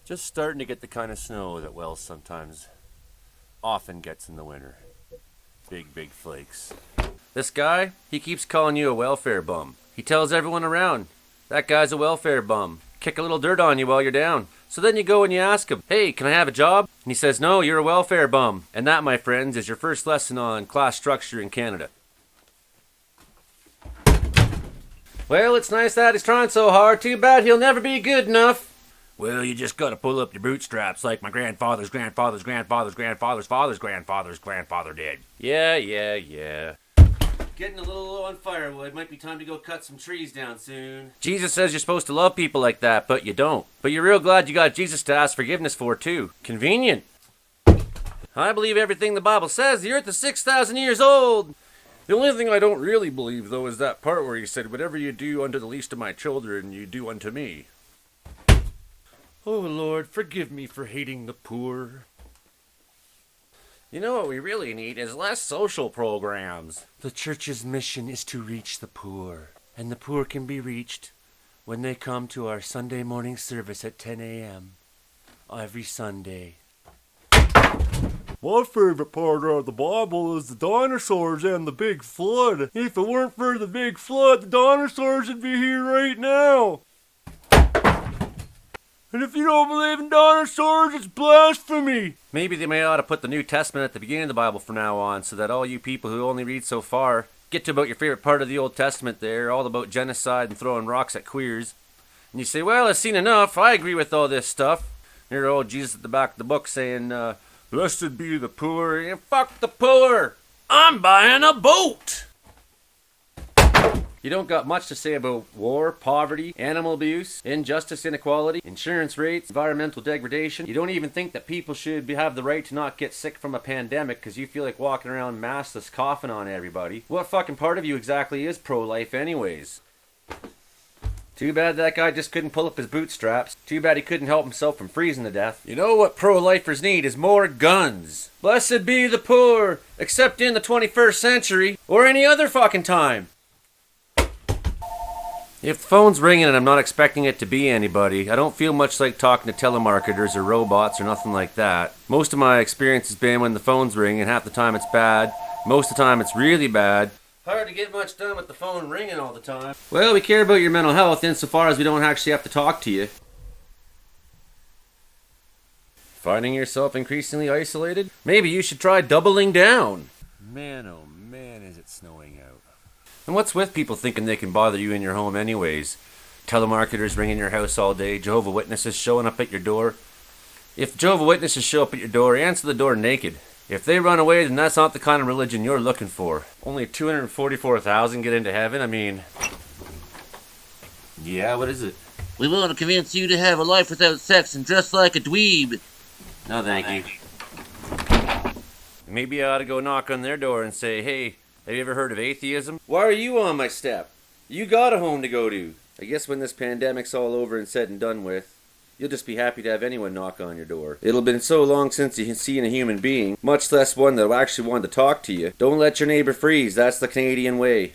Just starting to get the kind of snow that Wells sometimes often gets in the winter. Big, big flakes. This guy, he keeps calling you a welfare bum. He tells everyone around, that guy's a welfare bum. Kick a little dirt on you while you're down. So then you go and you ask him, hey, can I have a job? And he says, no, you're a welfare bum. And that, my friends, is your first lesson on class structure in Canada. Well, it's nice that he's trying so hard. Too bad he'll never be good enough. Well, you just gotta pull up your bootstraps like my grandfather's grandfather's grandfather's grandfather's father's grandfather's grandfather did. Yeah. Getting a little low on firewood. Might be time to go cut some trees down soon. Jesus says you're supposed to love people like that, but you don't. But you're real glad you got Jesus to ask forgiveness for, too. Convenient. I believe everything the Bible says. The earth is 6,000 years old. The only thing I don't really believe, though, is that part where he said, whatever you do unto the least of my children, you do unto me. Oh, Lord, forgive me for hating the poor. You know what we really need is less social programs. The church's mission is to reach the poor. And the poor can be reached when they come to our Sunday morning service at 10 a.m. every Sunday. My favorite part of the Bible is the dinosaurs and the big flood. If it weren't for the big flood, the dinosaurs would be here right now. And if you don't believe in dinosaurs, it's blasphemy. Maybe they may ought to put the New Testament at the beginning of the Bible from now on, so that all you people who only read so far get to about your favorite part of the Old Testament there, all about genocide and throwing rocks at queers. And you say, well, I've seen enough. I agree with all this stuff. Here's old Jesus at the back of the book saying, blessed be the poor. And fuck the poor. I'm buying a boat. You don't got much to say about war, poverty, animal abuse, injustice, inequality, insurance rates, environmental degradation. You don't even think that people should have the right to not get sick from a pandemic because you feel like walking around maskless coughing on everybody. What fucking part of you exactly is pro-life anyways? Too bad that guy just couldn't pull up his bootstraps. Too bad he couldn't help himself from freezing to death. You know what pro-lifers need is more guns. Blessed be the poor, except in the 21st century or any other fucking time. If the phone's ringing and I'm not expecting it to be anybody, I don't feel much like talking to telemarketers or robots or nothing like that. Most of my experience has been when the phone's ringing, half the time it's bad, most of the time it's really bad. Hard to get much done with the phone ringing all the time. Well, we care about your mental health insofar as we don't actually have to talk to you. Finding yourself increasingly isolated? Maybe you should try doubling down. Man, oh man, is it snowing out. And what's with people thinking they can bother you in your home anyways? Telemarketers ringing your house all day, Jehovah's Witnesses showing up at your door. If Jehovah's Witnesses show up at your door, answer the door naked. If they run away, then that's not the kind of religion you're looking for. Only 244,000 get into heaven? I mean... Yeah, what is it? We want to convince you to have a life without sex and dress like a dweeb. No, thank you. Maybe I ought to go knock on their door and say, hey, have you ever heard of atheism? Why are you on my step? You got a home to go to. I guess when this pandemic's all over and said and done with, you'll just be happy to have anyone knock on your door. It'll been so long since you've seen a human being, much less one that actually wanted to talk to you. Don't let your neighbor freeze, that's the Canadian way.